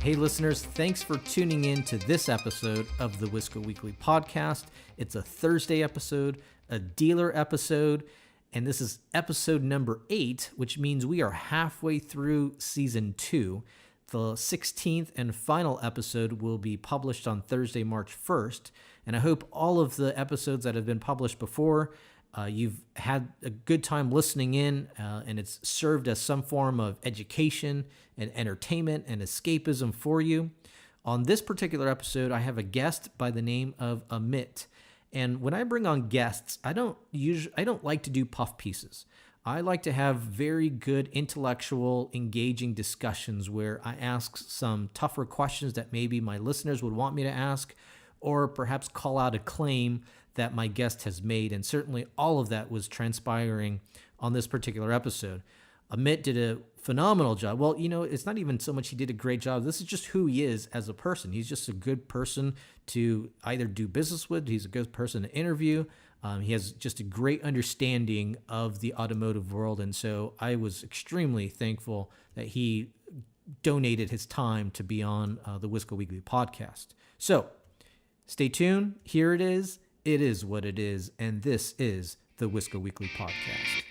Hey listeners, thanks for tuning in to this episode of the Wisco Weekly podcast. It's a Thursday episode, a dealer episode, and this is episode number 8, which means we are halfway through season 2. The 16th and final episode will be published on Thursday, March 1st, and I hope all of the episodes that have been published before, you've had a good time listening in, and it's served as some form of education and entertainment and escapism for you. On this particular episode, I have a guest by the name of Amit. And when I bring on guests, I don't like to do puff pieces. I like to have very good intellectual, engaging discussions where I ask some tougher questions that maybe my listeners would want me to ask, or perhaps call out a claim that my guest has made. And certainly all of that was transpiring on this particular episode. Amit did a phenomenal job. Well, it's not even so much he did a great job. This is just who he is as a person. He's just a good person to either do business with. He's a good person to interview. He has just a great understanding of the automotive world. And so I was extremely thankful that he donated his time to be on the Wisco Weekly podcast. So stay tuned. Here it is. It is what it is. And this is the Wisco Weekly podcast.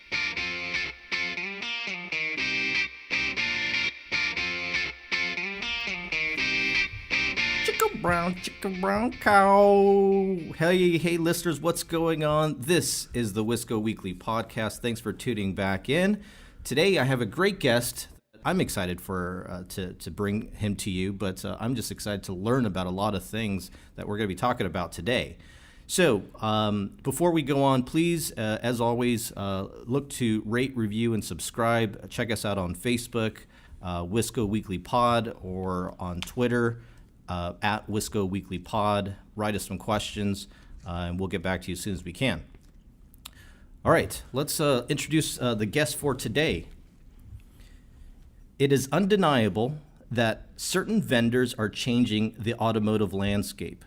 Chicken brown cow. Hey, listeners, what's going on? This is the Wisco Weekly podcast. Thanks for tuning back in. Today, I have a great guest. I'm excited for to bring him to you, but I'm just excited to learn about a lot of things that we're going to be talking about today. So before we go on, please, as always, look to rate, review, and subscribe. Check us out on Facebook, Wisco Weekly Pod, or on Twitter, at Wisco Weekly Pod. Write us some questions, and we'll get back to you as soon as we can. All right, let's introduce the guest for today. It is undeniable that certain vendors are changing the automotive landscape.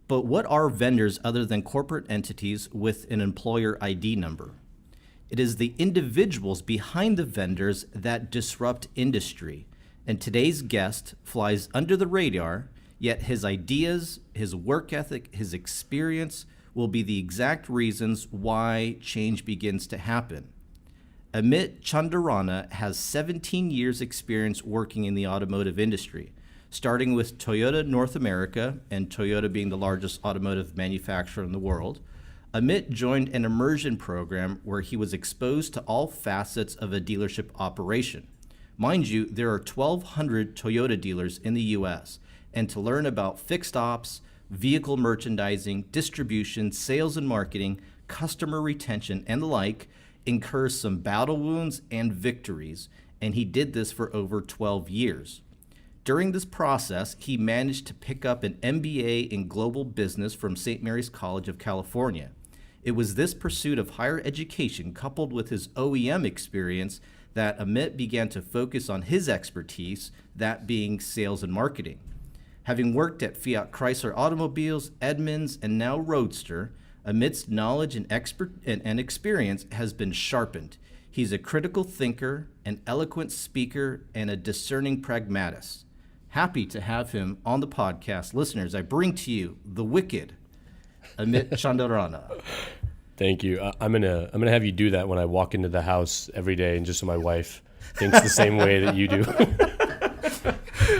But what are vendors other than corporate entities with an employer ID number? It is the individuals behind the vendors that disrupt industry. And today's guest flies under the radar, yet his ideas, his work ethic, his experience will be the exact reasons why change begins to happen. Amit Chandarana has 17 years experience working in the automotive industry, starting with Toyota North America, and Toyota being the largest automotive manufacturer in the world. Amit joined an immersion program where he was exposed to all facets of a dealership operation. Mind you, there are 1,200 Toyota dealers in the U.S., and to learn about fixed ops, vehicle merchandising, distribution, sales and marketing, customer retention, and the like, incurs some battle wounds and victories, and he did this for over 12 years. During this process, he managed to pick up an MBA in global business from St. Mary's College of California. It was this pursuit of higher education coupled with his OEM experience that Amit began to focus on his expertise, that being sales and marketing. Having worked at Fiat Chrysler Automobiles, Edmunds, and now Roadster, Amit's knowledge and experience has been sharpened. He's a critical thinker, an eloquent speaker, and a discerning pragmatist. Happy to have him on the podcast. Listeners, I bring to you the wicked Amit Chandarana. Thank you. I'm gonna have you do that when I walk into the house every day, and just so my wife thinks the same way that you do.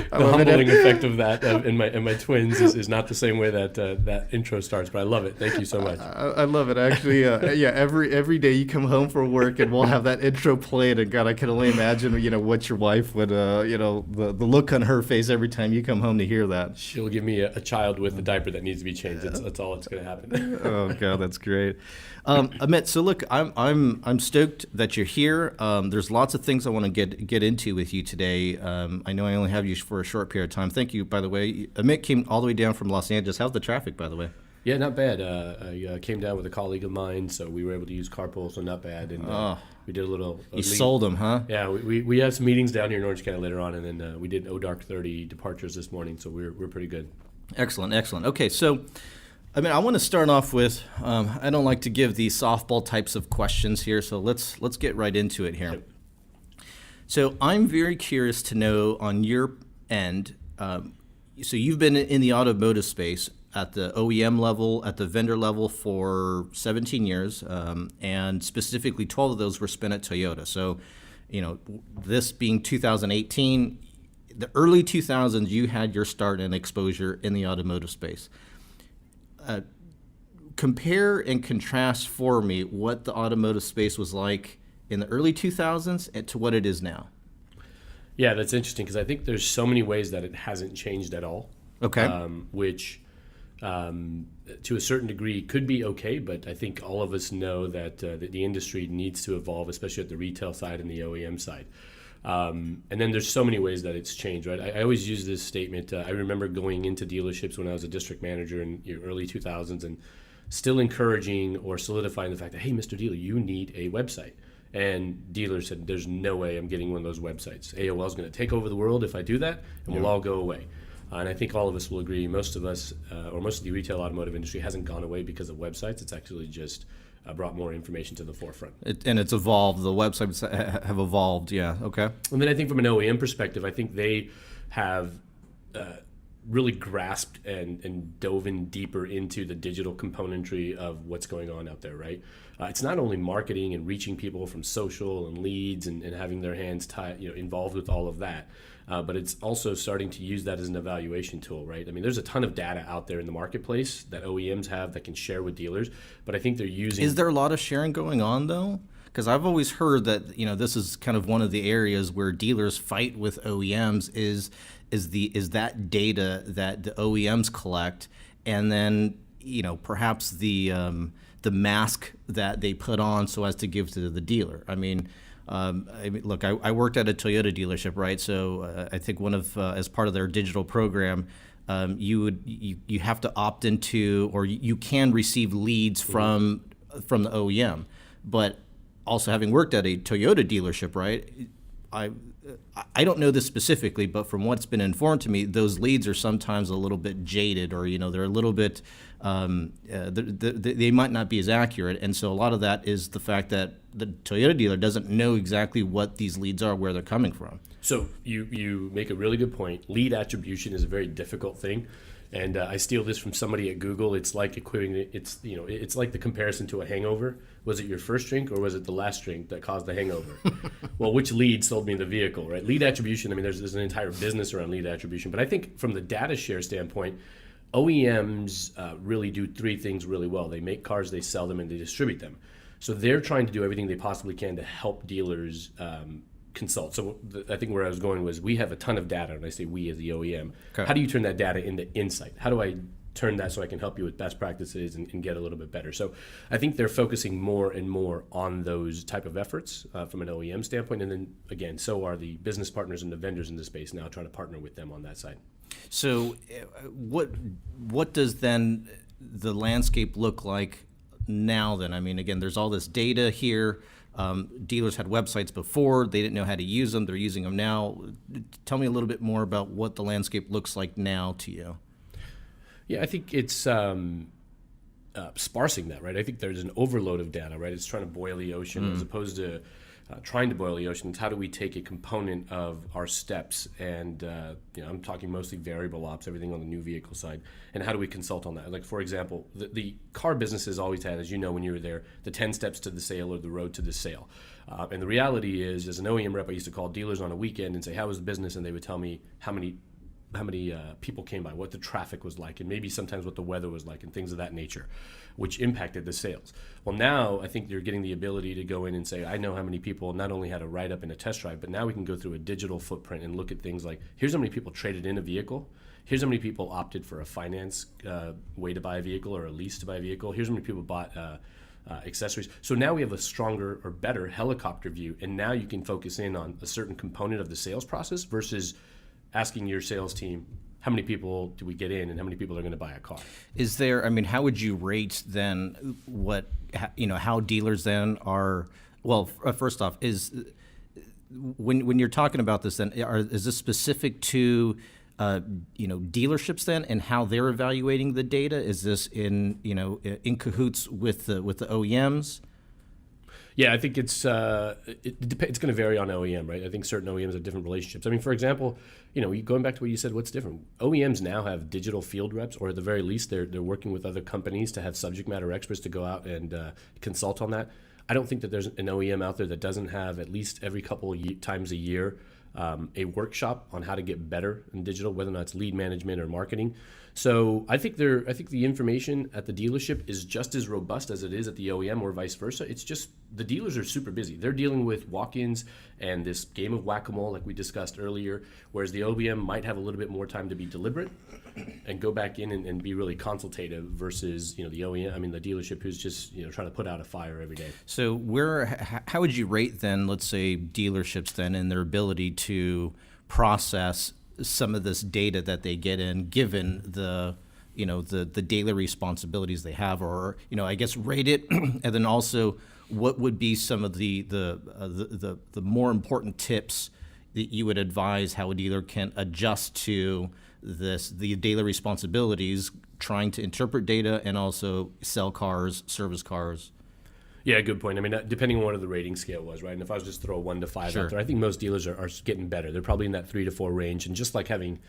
The humbling effect of that in my twins is not the same way that that intro starts, but I love it. Thank you so much. I love it, actually. Every day you come home from work and we'll have that intro played, and God, I can only imagine what your wife would the look on her face every time you come home to hear that. She'll give me a child with a diaper that needs to be changed. That's all that's going to happen. Oh God, that's great. Amit, so look, I'm stoked that you're here. There's lots of things I want to get into with you today. I know I only have you for a short period of time. Thank you, by the way. Amit came all the way down from Los Angeles. How's the traffic, by the way? Yeah, not bad. I came down with a colleague of mine, so we were able to use carpool, so not bad. And we did a little. You sold them, huh? Yeah, we have some meetings down here in Orange County later on, and then we did ODark 30 departures this morning, so we're pretty good. Excellent. Okay, so I mean, I want to start off with. I don't like to give these softball types of questions here, so let's get right into it here. Yep. So I'm very curious to know on your end. So you've been in the automotive space at the OEM level, at the vendor level for 17 years, and specifically 12 of those were spent at Toyota. So, this being 2018, the early 2000s, you had your start and exposure in the automotive space. Compare and contrast for me what the automotive space was like in the early 2000s and to what it is now. Yeah, that's interesting because I think there's so many ways that it hasn't changed at all. Okay. Which, to a certain degree, could be okay, but I think all of us know that the industry needs to evolve, especially at the retail side and the OEM side. And then there's so many ways that it's changed, right? I always use this statement. I remember going into dealerships when I was a district manager in the early 2000s and still encouraging or solidifying the fact that, hey, Mr. Dealer, you need a website. And dealers said, there's no way I'm getting one of those websites. AOL is going to take over the world if I do that, and we'll all go away. And I think all of us will agree, most of us, or most of the retail automotive industry hasn't gone away because of websites. It's actually just brought more information to the forefront. And it's evolved. The websites have evolved, yeah, okay. And then I think from an OEM perspective, I think they have really grasped and dove in deeper into the digital componentry of what's going on out there, right? It's not only marketing and reaching people from social and leads and having their hands tied, involved with all of that, but it's also starting to use that as an evaluation tool, right? I mean, there's a ton of data out there in the marketplace that OEMs have that can share with dealers, but I think they're using... Is there a lot of sharing going on, though? Because I've always heard that, this is kind of one of the areas where dealers fight with OEMs is that data that the OEMs collect, and then perhaps the mask that they put on so as to give to the dealer. Look, I worked at a Toyota dealership, right? So I think one of as part of their digital program, you have to opt into, or you can receive leads from the OEM, but also having worked at a Toyota dealership, right? I don't know this specifically, but from what's been informed to me, those leads are sometimes a little bit jaded, or they're a little bit they might not be as accurate, and so a lot of that is the fact that the Toyota dealer doesn't know exactly what these leads are, where they're coming from. So you make a really good point. Lead attribution is a very difficult thing. And I steal this from somebody at Google. It's like it's like the comparison to a hangover. Was it your first drink or was it the last drink that caused the hangover? Well, which lead sold me the vehicle, right? Lead attribution, there's an entire business around lead attribution. But I think from the data share standpoint, OEMs really do three things really well. They make cars, they sell them, and they distribute them. So they're trying to do everything they possibly can to help dealers consult. So I think where I was going was we have a ton of data, and I say we as the OEM. Okay. How do you turn that data into insight? How do I turn that so I can help you with best practices and get a little bit better? So I think they're focusing more and more on those type of efforts from an OEM standpoint. And then again, so are the business partners and the vendors in the space now trying to partner with them on that side. So what does then the landscape look like now then? Again, there's all this data here. Dealers had websites before. They didn't know how to use them. They're using them now. Tell me a little bit more about what the landscape looks like now to you. Yeah, I think it's sparsing that, right? I think there's an overload of data, right? It's trying to boil the ocean as opposed to trying to boil the ocean. It's how do we take a component of our steps and, I'm talking mostly variable ops, everything on the new vehicle side, and how do we consult on that? Like, for example, the car business has always had, as you know when you were there, the 10 steps to the sale or the road to the sale. And the reality is, as an OEM rep, I used to call dealers on a weekend and say, how was the business? And they would tell me how many people came by, what the traffic was like, and maybe sometimes what the weather was like and things of that nature, which impacted the sales. Well, now I think you're getting the ability to go in and say, I know how many people not only had a write-up in a test drive, but now we can go through a digital footprint and look at things like, here's how many people traded in a vehicle, here's how many people opted for a finance way to buy a vehicle or a lease to buy a vehicle, here's how many people bought accessories. So now we have a stronger or better helicopter view, and now you can focus in on a certain component of the sales process versus asking your sales team, how many people do we get in and how many people are going to buy a car? Is there, how would you rate then how dealers then are, well, first off, is when you're talking about this then, is this specific to, dealerships then and how they're evaluating the data? Is this in cahoots with the OEMs? Yeah, I think it's it's going to vary on OEM, right? I think certain OEMs have different relationships. I mean, for example, going back to what you said, what's different? OEMs now have digital field reps, or at the very least, they're working with other companies to have subject matter experts to go out and consult on that. I don't think that there's an OEM out there that doesn't have at least every couple of times a year a workshop on how to get better in digital, whether or not it's lead management or marketing. So I think the information at the dealership is just as robust as it is at the OEM or vice versa. It's just the dealers are super busy. They're dealing with walk-ins and this game of whack-a-mole like we discussed earlier, whereas the OEM might have a little bit more time to be deliberate and go back in and be really consultative versus the OEM, the dealership who's just trying to put out a fire every day. So how would you rate then, let's say, dealerships then in their ability to process some of this data that they get in, given the daily responsibilities they have, or I guess rate it, and then also what would be some of the more important tips that you would advise how a dealer can adjust to the daily responsibilities, trying to interpret data and also sell cars, service cars. Yeah, good point. Depending on what the rating scale was, right? And if I was just throw a 1 to 5 out there, I think most dealers are getting better. They're probably in that 3 to 4 range. And just like having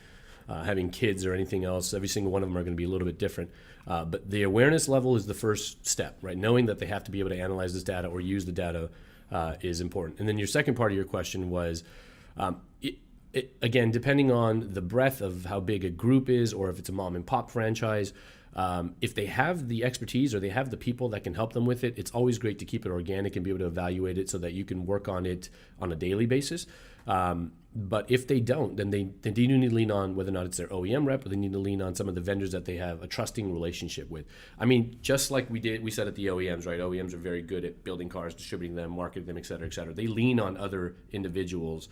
kids or anything else, every single one of them are going to be a little bit different. But the awareness level is the first step, right? Knowing that they have to be able to analyze this data or use the data is important. And then your second part of your question was, again, depending on the breadth of how big a group is, or if it's a mom and pop franchise, if they have the expertise or they have the people that can help them with it, it's always great to keep it organic and be able to evaluate it so that you can work on it on a daily basis. But if they don't, then they do need to lean on whether or not it's their OEM rep, or they need to lean on some of the vendors that they have a trusting relationship with. Just like we said at the OEMs, right? OEMs are very good at building cars, distributing them, marketing them, et cetera, et cetera. They lean on other individuals,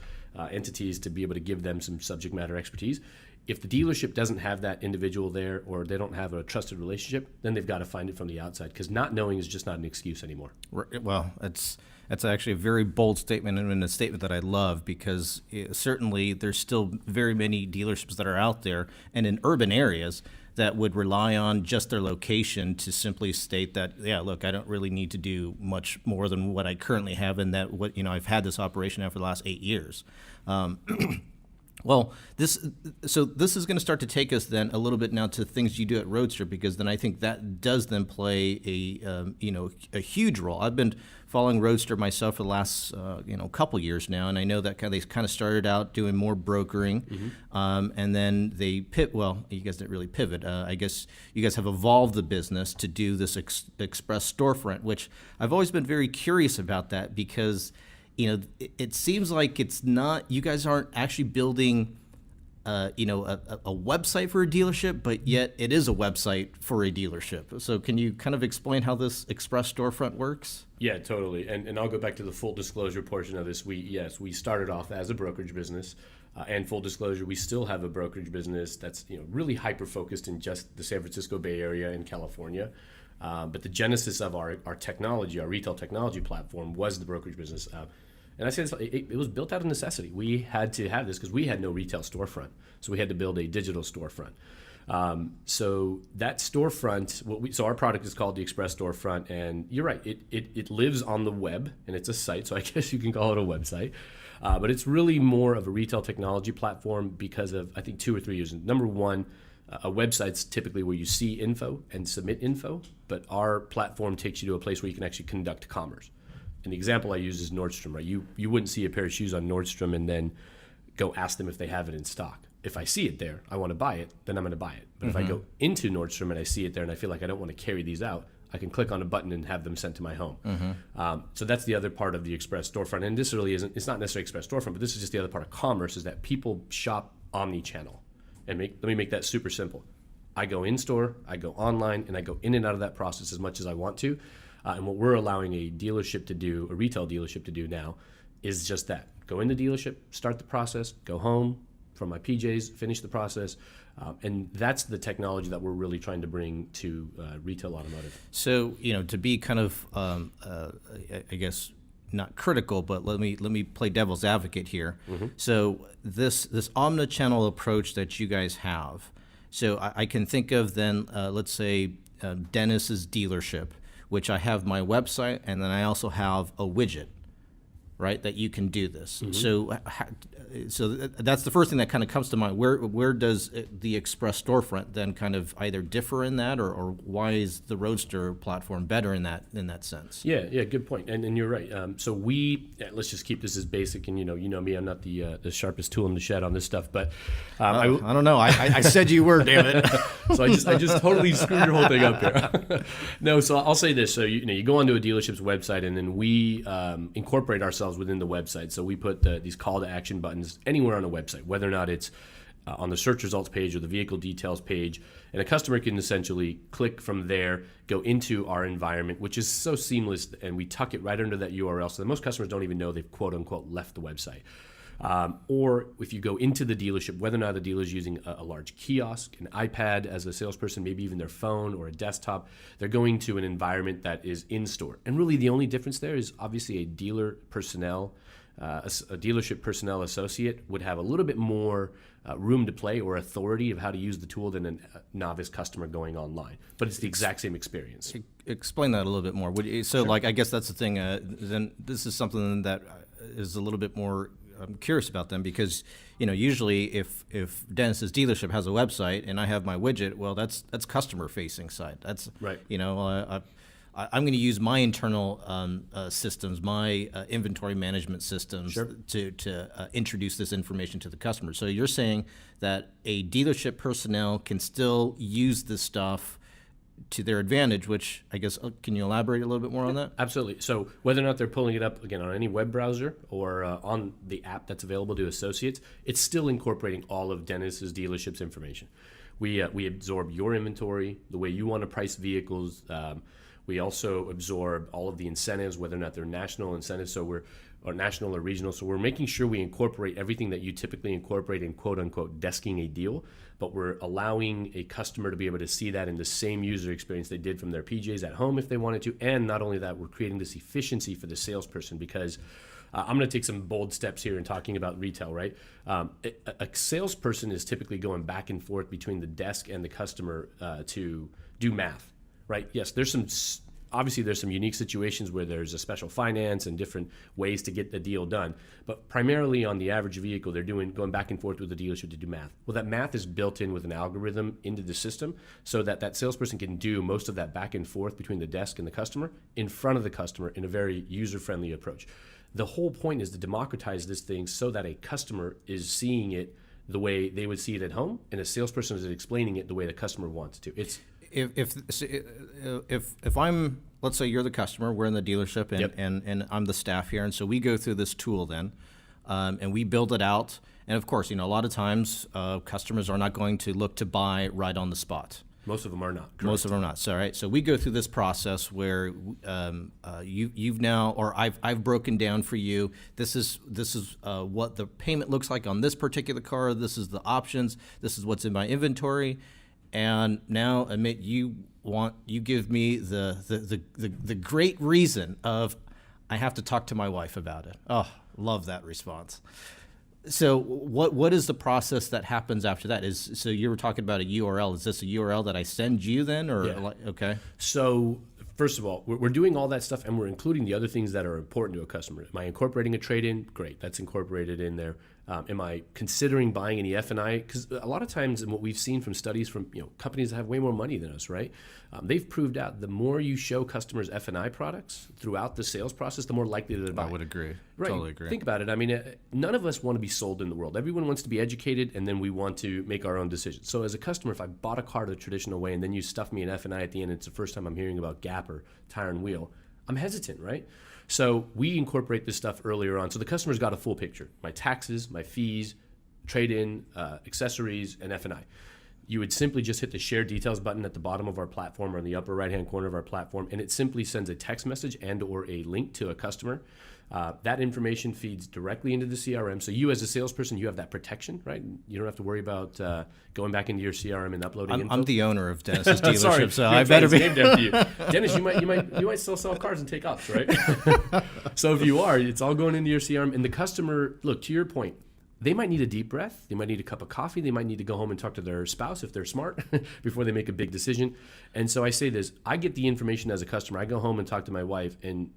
entities to be able to give them some subject matter expertise. If the dealership doesn't have that individual there, or they don't have a trusted relationship, then they've got to find it from the outside, because not knowing is just not an excuse anymore. Well, that's actually a very bold statement, and a statement that I love, because certainly there's still very many dealerships that are out there and in urban areas that would rely on just their location to simply state that, yeah, look, I don't really need to do much more than what I currently have, and that I've had this operation now for the last 8 years. Well, this is going to start to take us then a little bit now to things you do at Roadster, because then I think that does then play a huge role. I've been following Roadster myself for the last couple years now, and I know that they kind of started out doing more brokering, and then they Well, you guys didn't really pivot. I guess you guys have evolved the business to do this express storefront, which I've always been very curious about that, because it seems like it's not. You guys aren't actually building, a website for a dealership, but yet it is a website for a dealership. So can you kind of explain how this express storefront works? Yeah, totally. And I'll go back to the full disclosure portion of this. We started off as a brokerage business, and full disclosure, we still have a brokerage business that's really hyper focused in just the San Francisco Bay Area and California. But the genesis of our technology, our retail technology platform, was the brokerage business. And I say this, it was built out of necessity. We had to have this because we had no retail storefront. So we had to build a digital storefront. So that storefront, so our product is called the Express Storefront. And you're right, it lives on the web, and it's a site. So I guess you can call it a website. But it's really more of a retail technology platform because of, I think, 2 or 3 reasons. Number one, a website's typically where you see info and submit info, but our platform takes you to a place where you can actually conduct commerce. And the example I use is Nordstrom, right? You wouldn't see a pair of shoes on Nordstrom and then go ask them if they have it in stock. If I see it there, I want to buy it, then I'm going to buy it. But if I go into Nordstrom and I see it there and I feel like I don't want to carry these out, I can click on a button and have them sent to my home. So that's the other part of the Express Storefront. And this really isn't, it's not necessarily Express Storefront, but this is just the other part of commerce, is that people shop omni-channel. And let me make that super simple. I go in store, I go online, and I go in and out of that process as much as I want to. And what we're allowing a dealership to do, a retail dealership to do now, is just that. Go in the dealership, start the process, go home from my PJs, finish the process. And that's the technology that we're really trying to bring to retail automotive. So, to be kind of, I guess, not critical, but let me play devil's advocate here. So this omni-channel approach that you guys have, so I can think of then, let's say, Dennis's dealership, which I have my website, and then I also have a widget, right, that you can do this. So that's the first thing that kind of comes to mind. Where does the Express storefront then kind of either differ in that, or why is the Roadster platform better in that sense? Yeah, good point. And you're right. So let's just keep this as basic. And you know me, I'm not the sharpest tool in the shed on this stuff. But I don't know. I said you were, damn it. So I just totally screwed your whole thing up here. No, so I'll say this. So you go onto a dealership's website, and then we incorporate ourselves within the website. So we put these call to action buttons anywhere on a website, whether or not it's on the search results page or the vehicle details page, and a customer can essentially click from there, go into our environment, which is so seamless, and we tuck it right under that URL, so that most customers don't even know they've quote unquote left the website. Or if you go into the dealership, whether or not the dealer is using a large kiosk, an iPad as a salesperson, maybe even their phone or a desktop, they're going to an environment that is in store. And really the only difference there is obviously a dealer personnel, a dealership personnel associate would have a little bit more room to play or authority of how to use the tool than a novice customer going online. But it's the exact same experience. Explain that a little bit more. Sure. I guess that's the thing. Then this is something that is a little bit more. I'm curious about them because, usually if Dennis's dealership has a website and I have my widget, well, that's customer facing side. That's right. I'm going to use my internal systems, my inventory management systems Sure. to introduce this information to the customer. So you're saying that a dealership personnel can still use this stuff to their advantage, which I guess, can you elaborate a little bit more on that? Absolutely. So whether or not they're pulling it up, again, on any web browser or on the app that's available to associates, it's still incorporating all of Dennis's dealership's information. We absorb your inventory, the way you want to price vehicles. We also absorb all of the incentives, whether or not they're national incentives, or national or regional. So we're making sure we incorporate everything that you typically incorporate in quote unquote desking a deal, but we're allowing a customer to be able to see that in the same user experience they did from their PJs at home if they wanted to. And not only that, we're creating this efficiency for the salesperson because I'm going to take some bold steps here in talking about retail, right? A salesperson is typically going back and forth between the desk and the customer to do math. Right. Yes, there's some unique situations where there's a special finance and different ways to get the deal done. But primarily on the average vehicle, they're going back and forth with the dealership to do math. Well, that math is built in with an algorithm into the system so that salesperson can do most of that back and forth between the desk and the customer in front of the customer in a very user-friendly approach. The whole point is to democratize this thing so that a customer is seeing it the way they would see it at home, and a salesperson is explaining it the way the customer wants to. If I'm, let's say you're the customer, we're in the dealership, and, Yep. and I'm the staff here, and so we go through this tool then, and we build it out. And of course, a lot of times customers are not going to look to buy right on the spot. Most of them are not. Correct. Most of them are not. So, right. So we go through this process where you've now, or I've broken down for you. This is what the payment looks like on this particular car. This is the options. This is what's in my inventory. And now, Amit, you give me the great reason of I have to talk to my wife about it. Oh, love that response. So what is the process that happens after that? So you were talking about a URL. Is this a URL that I send you then, or Yeah. Okay? So first of all, we're doing all that stuff, and we're including the other things that are important to a customer. Am I incorporating a trade-in? Great, that's incorporated in there. Am I considering buying any F&I? Because a lot of times, and what we've seen from studies from companies that have way more money than us, right? They've proved out the more you show customers F&I products throughout the sales process, the more likely they're to buy. I would agree. Right. Totally agree. Think about it. I mean, none of us want to be sold in the world. Everyone wants to be educated, and then we want to make our own decisions. So as a customer, if I bought a car the traditional way and then you stuff me an F&I at the end, it's the first time I'm hearing about Gap or Tire and Wheel, I'm hesitant, right? So we incorporate this stuff earlier on. So the customer's got a full picture. My taxes, my fees, trade-in, accessories, and F&I. You would simply just hit the share details button at the bottom of our platform or in the upper right-hand corner of our platform, and it simply sends a text message and or a link to a customer. That information feeds directly into the CRM. So you as a salesperson, you have that protection, right? You don't have to worry about going back into your CRM and uploading info. I'm the owner of Dennis's dealership, Sorry, so I better be named after you. Dennis, you might still sell cars and take ops, right? So if you are, it's all going into your CRM. And the customer, look, to your point, they might need a deep breath. They might need a cup of coffee. They might need to go home and talk to their spouse if they're smart before they make a big decision. And so I say this, I get the information as a customer. I go home and talk to my wife, and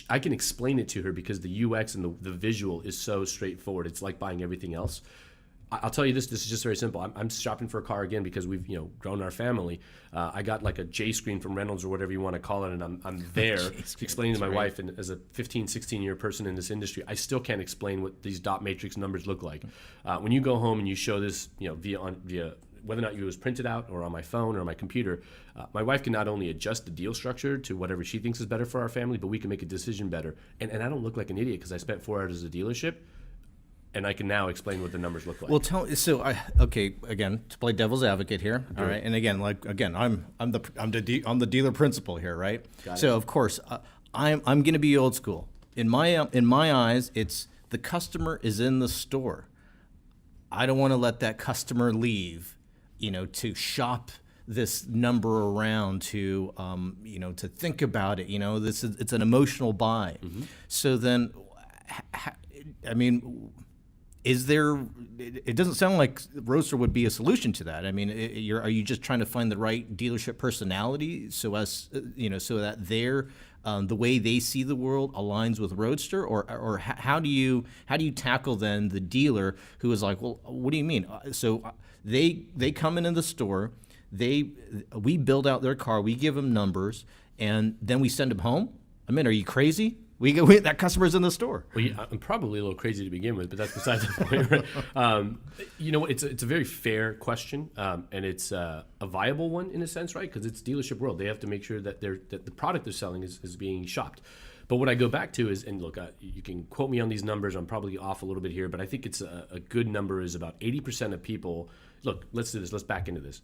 I can explain it to her because the UX and the visual is so straightforward. It's like buying everything else. I'll tell you this is just very simple. I'm shopping for a car again because we've grown our family. I got like a J screen from Reynolds or whatever you want to call it, and I'm there explaining to my wife, and as a 15, 16-year person in this industry, I still can't explain what these dot matrix numbers look like. When you go home and you show this via whether or not it was printed out or on my phone or on my computer, my wife can not only adjust the deal structure to whatever she thinks is better for our family, but we can make a decision better. And I don't look like an idiot because I spent 4 hours at a dealership. And I can now explain what the numbers look like. Well, again, to play devil's advocate here, all right. And again, I'm the dealer principal here, right? So of course, I'm going to be old school. In my eyes, it's the customer is in the store. I don't want to let that customer leave, to shop this number around, to to think about it. It's an emotional buy. Mm-hmm. So then, it doesn't sound like Roadster would be a solution to that. I mean, are you just trying to find the right dealership personality so that the way they see the world aligns with Roadster, or how do you tackle then the dealer who is like, well, what do you mean? So they come into the store, we build out their car, we give them numbers, and then we send them home. I mean, are you crazy? That customer's in the store. Well, I'm probably a little crazy to begin with, but that's besides the point, right? It's a very fair question, and it's a viable one in a sense, right? Because it's dealership world. They have to make sure that the product they're selling is being shopped. But what I go back to is, and look, you can quote me on these numbers. I'm probably off a little bit here, but I think it's a good number is about 80% of people. Look, let's do this. Let's back into this.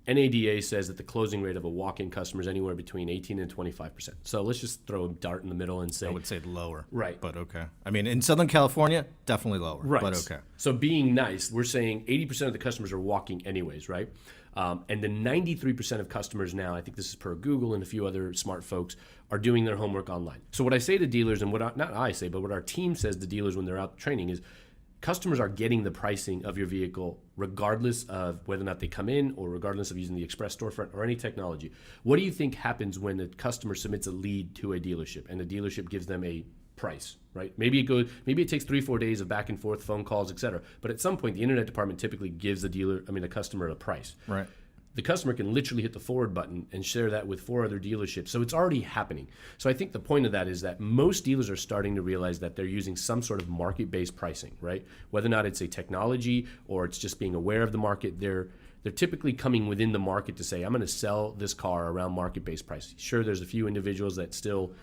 NADA says that the closing rate of a walk-in customer is anywhere between 18 and 25%. So let's just throw a dart in the middle and say... I would say lower. Right. But okay. I mean, in Southern California, definitely lower. Right. But okay. So being nice, we're saying 80% of the customers are walking anyways, right? And then 93% of customers now, I think this is per Google and a few other smart folks, are doing their homework online. So what I say to dealers, and what our team says to dealers when they're out training is, customers are getting the pricing of your vehicle regardless of whether or not they come in or regardless of using the express storefront or any technology. What do you think happens when a customer submits a lead to a dealership and the dealership gives them a price, right? Maybe it takes 3-4 days of back and forth phone calls, et cetera. But at some point, the internet department typically gives the customer a price. Right. The customer can literally hit the forward button and share that with 4 other dealerships. So it's already happening. So I think the point of that is that most dealers are starting to realize that they're using some sort of market-based pricing, right? Whether or not it's a technology or it's just being aware of the market, they're typically coming within the market to say, I'm going to sell this car around market-based pricing. Sure, there's a few individuals that still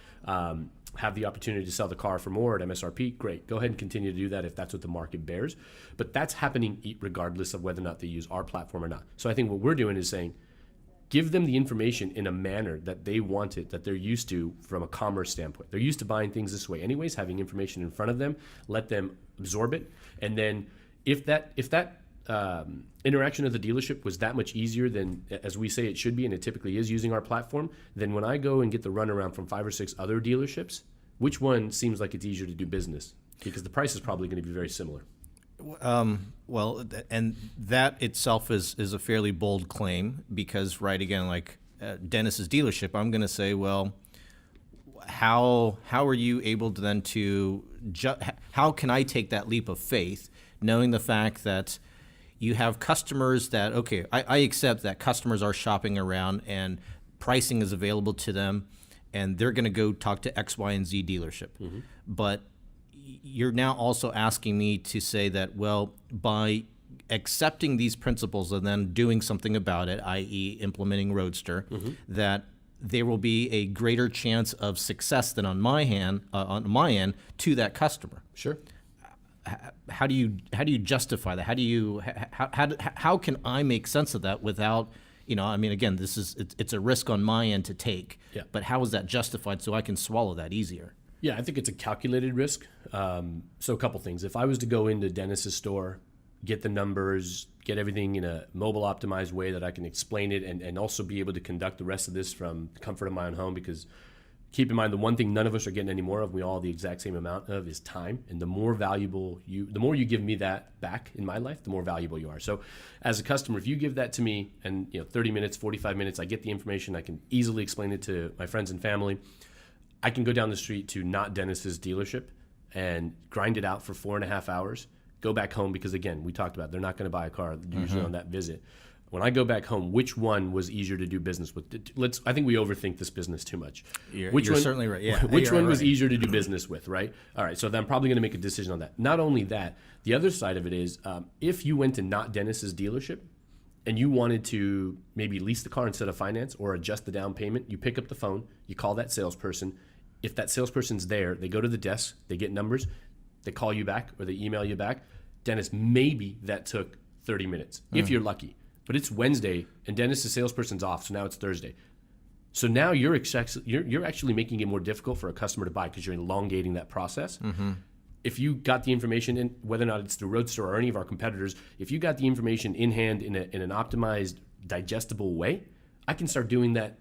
have the opportunity to sell the car for more at MSRP. Great. Go ahead and continue to do that if that's what the market bears. But that's happening regardless of whether or not they use our platform or not. So I think what we're doing is saying, give them the information in a manner that they want it, that they're used to from a commerce standpoint. They're used to buying things this way anyways, having information in front of them, let them absorb it. And then if that interaction of the dealership was that much easier than, as we say it should be, and it typically is using our platform, then when I go and get the runaround from 5 or 6 other dealerships, which one seems like it's easier to do business? Because the price is probably going to be very similar. Well, and that itself is a fairly bold claim because, right, again, like Dennis's dealership, I'm going to say, well, how are you able to then how can I take that leap of faith, knowing the fact that you have customers that, okay, I accept that customers are shopping around and pricing is available to them and they're going to go talk to X, Y, and Z dealership. Mm-hmm. But you're now also asking me to say that, well, by accepting these principles and then doing something about it, i.e. implementing Roadster, mm-hmm. that there will be a greater chance of success than on my end to that customer. Sure. How do you justify that? How can I make sense of that without, again, it's a risk on my end to take, yeah. But how is that justified so I can swallow that easier? Yeah, I think it's a calculated risk. So a couple things. If I was to go into Dennis's store, get the numbers, get everything in a mobile optimized way that I can explain it and also be able to conduct the rest of this from the comfort of my own home, because keep in mind the one thing none of us are getting any more of, we all the exact same amount of, is time. And the more you give me that back in my life, the more valuable you are. So as a customer, if you give that to me and 30 minutes, 45 minutes, I get the information, I can easily explain it to my friends and family. I can go down the street to not Dennis's dealership and grind it out for 4.5 hours, go back home, because again, we talked about they're not going to buy a car usually on that visit. When I go back home, which one was easier to do business with? I think we overthink this business too much. You're certainly right. Yeah. Which one was easier to do business with, right? All right, so then I'm probably going to make a decision on that. Not only that, the other side of it is if you went to not Dennis's dealership and you wanted to maybe lease the car instead of finance or adjust the down payment, you pick up the phone, you call that salesperson. If that salesperson's there, they go to the desk, they get numbers, they call you back or they email you back. Dennis, maybe that took 30 minutes, if you're lucky. But it's Wednesday, and Dennis's salesperson's off, so now it's Thursday. So now you're actually making it more difficult for a customer to buy because you're elongating that process. If you got the information in, whether or not it's through Roadster or any of our competitors, if you got the information in hand in an optimized, digestible way, I can start doing that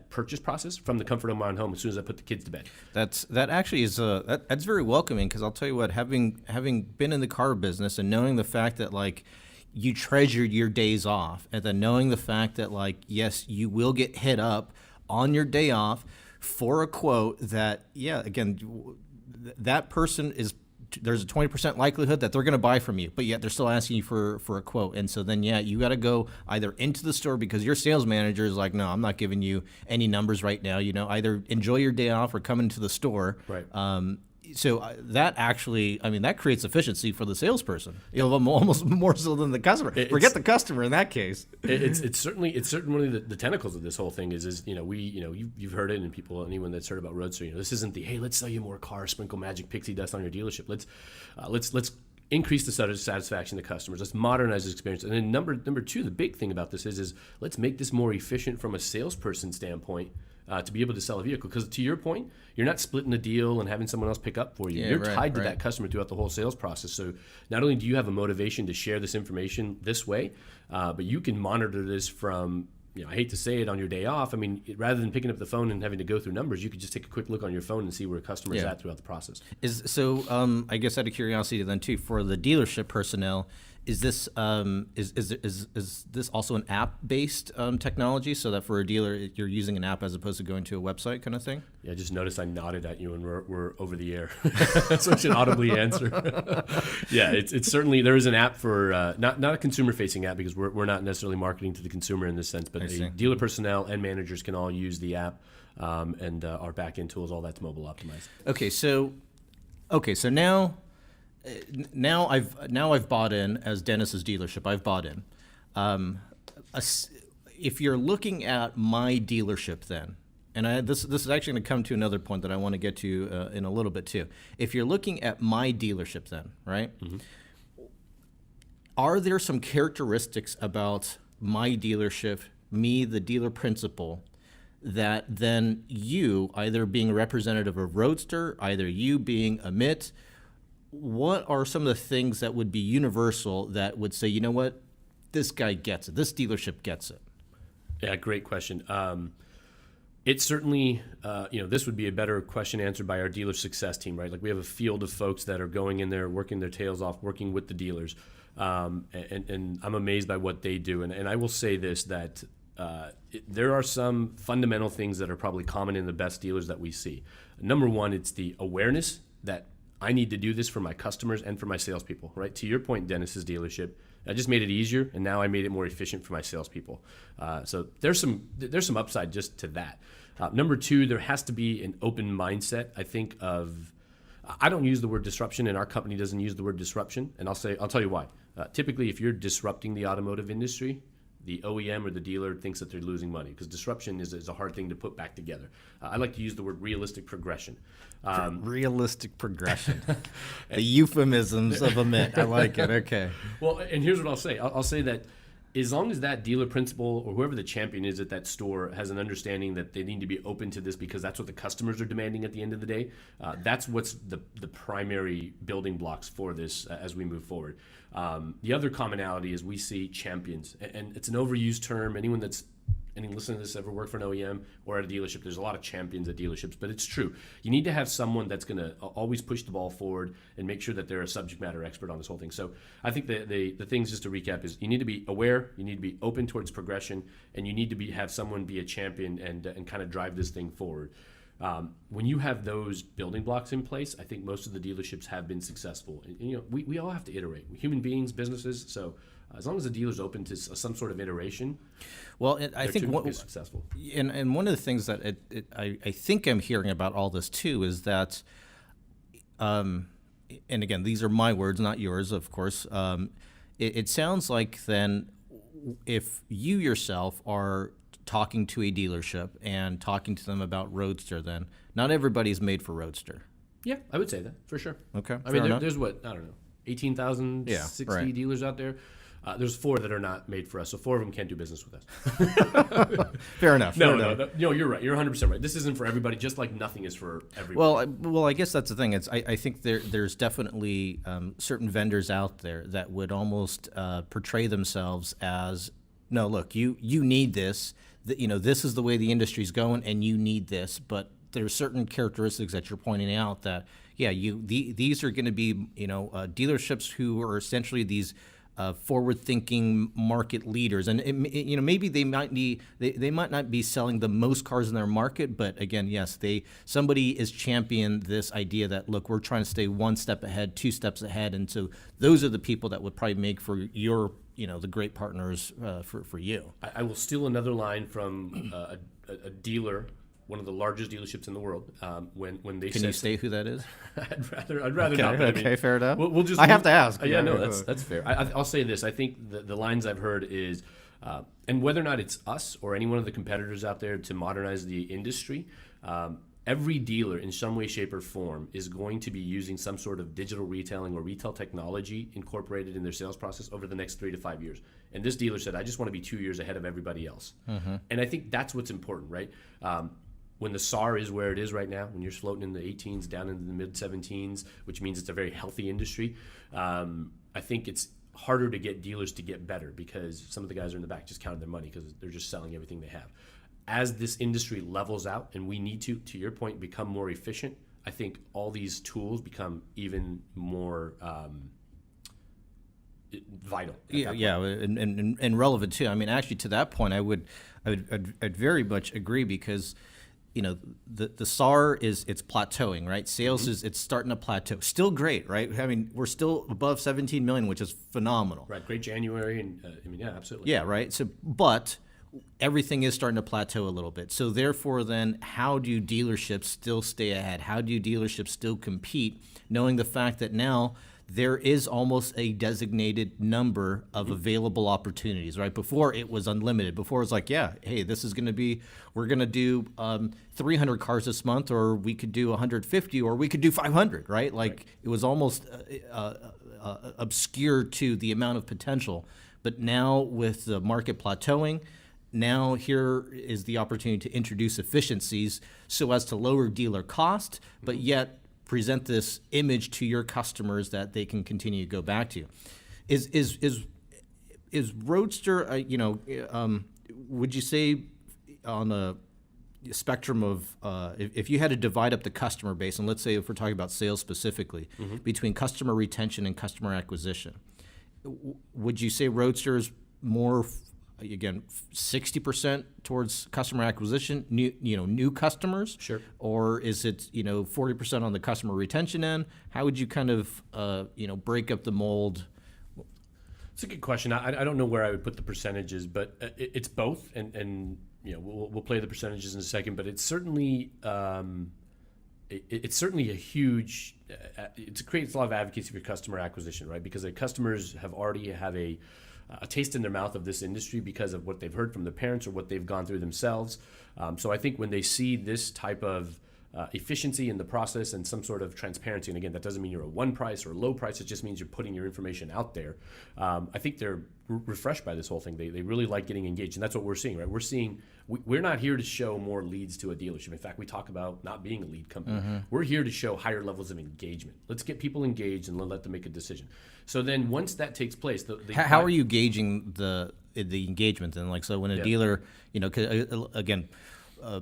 purchase process from the comfort of my own home as soon as I put the kids to bed. That actually is that's very welcoming, because I'll tell you what, having been in the car business and knowing the fact that like you treasured your days off, and then knowing the fact that like, yes, you will get hit up on your day off for a quote that, yeah, again, that person is, there's a 20% likelihood that they're going to buy from you, but yet they're still asking you for a quote. And so then, yeah, you got to go either into the store, because your sales manager is like, no, I'm not giving you any numbers right now. Either enjoy your day off or come into the store. Right. So that actually, that creates efficiency for the salesperson. Almost more so than the customer. Forget the customer in that case. It's certainly one of the tentacles of this whole thing is you've heard it, and anyone that's heard about Roadster, this isn't the, hey, let's sell you more cars, sprinkle magic pixie dust on your dealership. Let's increase the satisfaction of the customers. Let's modernize the experience. And then number two, the big thing about this is let's make this more efficient from a salesperson standpoint. To be able to sell a vehicle, because to your point, you're not splitting the deal and having someone else pick up for you. Yeah, you're tied to that customer throughout the whole sales process. So not only do you have a motivation to share this information this way, but you can monitor this from, I hate to say it, on your day off. Rather than picking up the phone and having to go through numbers, you could just take a quick look on your phone and see where a customer is at throughout the process. I guess out of curiosity then too, for the dealership personnel, is this is this also an app-based technology, so that for a dealer you're using an app as opposed to going to a website kind of thing? Yeah, I just noticed I nodded at you and we're over the air, so I should audibly answer. Yeah, it's certainly, there is an app for not a consumer-facing app, because we're not necessarily marketing to the consumer in this sense, but dealer personnel and managers can all use the app, and our back-end tools, all that's mobile optimized. Okay, so now I've bought in as Dennis's dealership. I've bought in. If you're looking at my dealership, then, and this is actually going to come to another point that I want to get to in a little bit too. If you're looking at my dealership, then, right? Mm-hmm. Are there some characteristics about my dealership, me, the dealer principal, that then you, either being a representative of Roadster, either you being Amit, what are some of the things that would be universal that would say, you know what, this guy gets it, this dealership gets it? Yeah, great question. It's certainly, this would be a better question answered by our dealer success team, right? Like, we have a field of folks that are going in there, working their tails off, working with the dealers. And I'm amazed by what they do. And I will say this, that there are some fundamental things that are probably common in the best dealers that we see. Number one, it's the awareness that I need to do this for my customers and for my salespeople, right? To your point, Dennis's dealership, I just made it easier, and now I made it more efficient for my salespeople. So there's some upside just to that. Number two, there has to be an open mindset. I don't use the word disruption, and our company doesn't use the word disruption, and I'll tell you why. Typically, if you're disrupting the automotive industry, the OEM or the dealer thinks that they're losing money, because disruption is a hard thing to put back together. I like to use the word realistic progression. Realistic progression. The euphemisms of Amit. I like it. Okay. Well, and here's what I'll say. I'll say that as long as that dealer principal or whoever the champion is at that store has an understanding that they need to be open to this, because that's what the customers are demanding at the end of the day, that's what's the primary building blocks for this as we move forward. The other commonality is we see champions, and it's an overused term. Anyone that's any listener to this ever worked for an OEM or at a dealership, there's a lot of champions at dealerships, but it's true. You need to have someone that's going to always push the ball forward and make sure that they're a subject matter expert on this whole thing. So I think the things, just to recap, is you need to be aware, you need to be open towards progression, and you need to have someone be a champion and kind of drive this thing forward. When you have those building blocks in place, I think most of the dealerships have been successful. And, we all have to iterate. We're human beings, businesses, so as long as the dealer's open to some sort of iteration, well, I think successful. And one of the things that I think I'm hearing about all this too is that, and again, these are my words, not yours, of course. It sounds like then, if you yourself are talking to a dealership and talking to them about Roadster, then not everybody's made for Roadster. Yeah, I would say that for sure. Okay, I mean, there's 18,060 dealers out there. There's 4 that are not made for us, so 4 of them can't do business with us. Fair enough. No, you're right. You're 100% right. This isn't for everybody, just like nothing is for everybody. Well, I guess that's the thing. I think there's definitely certain vendors out there that would almost portray themselves as, no, look, you need this. This is the way the industry's going, and you need this. But there's certain characteristics that you're pointing out that, these are going to be, dealerships who are essentially these forward-thinking market leaders, and maybe they might not be selling the most cars in their market, but again, yes, somebody is championing this idea that, look, we're trying to stay 1 step ahead, 2 steps ahead, and so those are the people that would probably make for your the great partners for you. I will steal another line from a dealer, one of the largest dealerships in the world. When they can you state who that is? I'd rather not. But okay, fair enough. We'll just. I have to ask. That's fair. I'll say this. I think the lines I've heard is, and whether or not it's us or any one of the competitors out there to modernize the industry. Every dealer in some way, shape, or form is going to be using some sort of digital retailing or retail technology incorporated in their sales process over the next 3 to 5 years. And this dealer said, I just want to be 2 years ahead of everybody else. Mm-hmm. And I think that's what's important, right? When the SAR is where it is right now, when you're floating in the 18s down into the mid 17s, which means it's a very healthy industry, I think it's harder to get dealers to get better because some of the guys are in the back just counting their money because they're just selling everything they have. As this industry levels out and we need to your point, become more efficient, I think all these tools become even more vital. And relevant too. I mean, actually, to that point, I'd very much agree because the SAR it's plateauing, right? Sales it's starting to plateau. Still great, right? I mean, we're still above 17 million, which is phenomenal. Right, great January, and absolutely. Yeah, right. So, but everything is starting to plateau a little bit. So therefore then, how do dealerships still stay ahead? How do dealerships still compete, knowing the fact that now there is almost a designated number of available opportunities, right? Before it was unlimited. Before it was like, hey, this is going to be, we're going to do 300 cars this month, or we could do 150, or we could do 500, right? Like It was almost obscure to the amount of potential. But now with the market plateauing, now here is the opportunity to introduce efficiencies so as to lower dealer cost, but yet present this image to your customers that they can continue to go back to. Is Roadster, would you say on a spectrum of, if you had to divide up the customer base, and let's say if we're talking about sales specifically, between customer retention and customer acquisition, would you say Roadster is more, again, 60% towards customer acquisition, new customers? Sure. Or is it 40% on the customer retention end? How would you kind of break up the mold? It's a good question. I don't know where I would put the percentages, but it's both, and we'll play the percentages in a second. But it's certainly it's certainly a huge. It creates a lot of advocacy for customer acquisition, right? Because the customers already have a taste in their mouth of this industry because of what they've heard from their parents or what they've gone through themselves. So I think when they see this type of efficiency in the process and some sort of transparency, and again, that doesn't mean you're a one price or low price, it just means you're putting your information out there. I think they're refreshed by this whole thing. They really like getting engaged, and that's what we're seeing, right? We're not here to show more leads to a dealership. In fact, we talk about not being a lead company. We're here to show higher levels of engagement. Let's get people engaged and let them make a decision. So then once that takes place, how are you gauging the the engagement then? Like, so when a dealer, you know, again,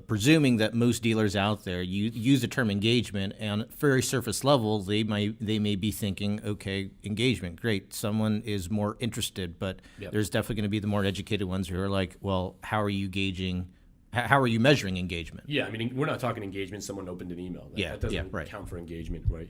presuming that most dealers out there use the term engagement, and very surface level, they may be thinking, okay, engagement, great, someone is more interested, but there's definitely going to be the more educated ones who are like, well, how are you gauging? How are you measuring engagement? Yeah, I mean, we're not talking engagement. Someone opened an email. That doesn't count for engagement, right?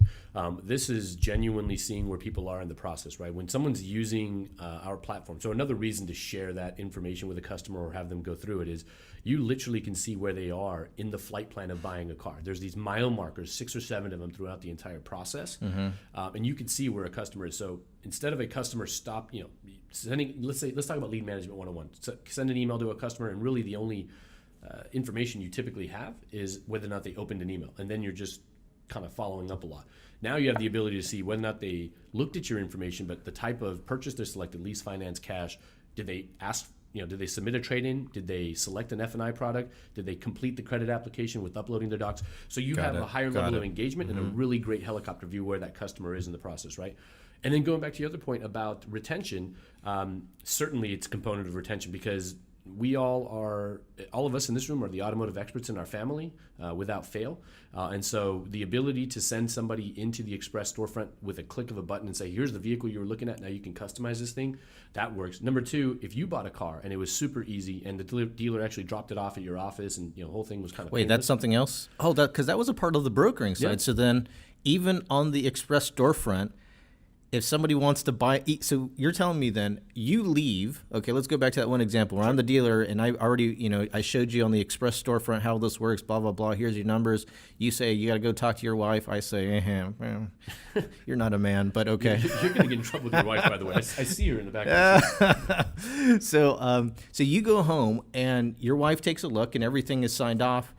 This is genuinely seeing where people are in the process, right? When someone's using our platform. So another reason to share that information with a customer or have them go through it is you literally can see where they are in the flight plan of buying a car. There's these mile markers, 6 or 7 of them throughout the entire process, and you can see where a customer is. So instead of a customer sending, let's talk about lead management 101. So send an email to a customer, and really the only information you typically have is whether or not they opened an email, and then you're just kind of following up a lot. Now you have the ability to see whether or not they looked at your information, but the type of purchase they selected, lease, finance, cash. Did they ask? Did they submit a trade-in? Did they select an F&I product? Did they complete the credit application with uploading their docs? So you have a higher level of engagement and a really great helicopter view where that customer is in the process, right? And then going back to your other point about retention, certainly it's a component of retention because all of us in this room are the automotive experts in our family without fail. And so the ability to send somebody into the Express storefront with a click of a button and say, here's the vehicle you were looking at, now you can customize this thing, that works. Number 2, if you bought a car and it was super easy and the dealer actually dropped it off at your office and the whole thing was kind of Wait, that's something else? Oh, because that was a part of the brokering side. Yeah. So then even on the Express storefront, if somebody wants to buy, so you're telling me then you leave. Okay, let's go back to that one example where I'm the dealer and I already, I showed you on the Express storefront how this works, blah, blah, blah. Here's your numbers. You say you got to go talk to your wife. I say, well, you're not a man, but okay. You're going to get in trouble with your wife, by the way. I see her in the back. So you go home and your wife takes a look and everything is signed off.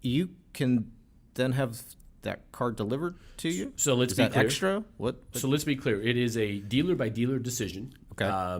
You can then have that car delivered to you? So let's be clear. Extra? What? So let's be clear. It is a dealer by dealer decision. Okay.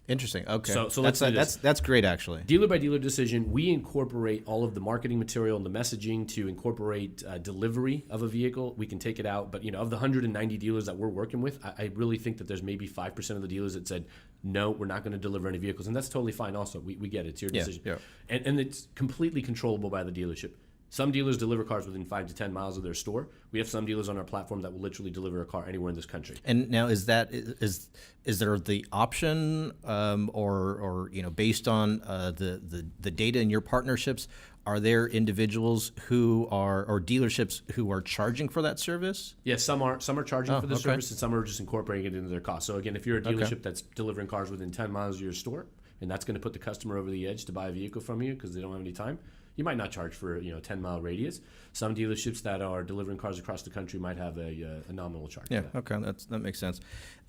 Interesting. Okay. So that's great actually. Dealer by dealer decision. We incorporate all of the marketing material and the messaging to incorporate delivery of a vehicle. We can take it out, but of the 190 dealers that we're working with, I really think that there's maybe 5% of the dealers that said, no, we're not going to deliver any vehicles, and that's totally fine. Also, we get it. It's your decision, and it's completely controllable by the dealership. Some dealers deliver cars within 5 to 10 miles of their store. We have some dealers on our platform that will literally deliver a car anywhere in this country. And now is there the option or based on the data in your partnerships, are there individuals who are or dealerships who are charging for that service? Yes, some are charging for the service, and some are just incorporating it into their cost. So again, if you're a dealership that's delivering cars within 10 miles of your store, and that's going to put the customer over the edge to buy a vehicle from you because they don't have any time, you might not charge for a 10-mile radius. Some dealerships that are delivering cars across the country might have a nominal charge. Yeah, okay, that makes sense.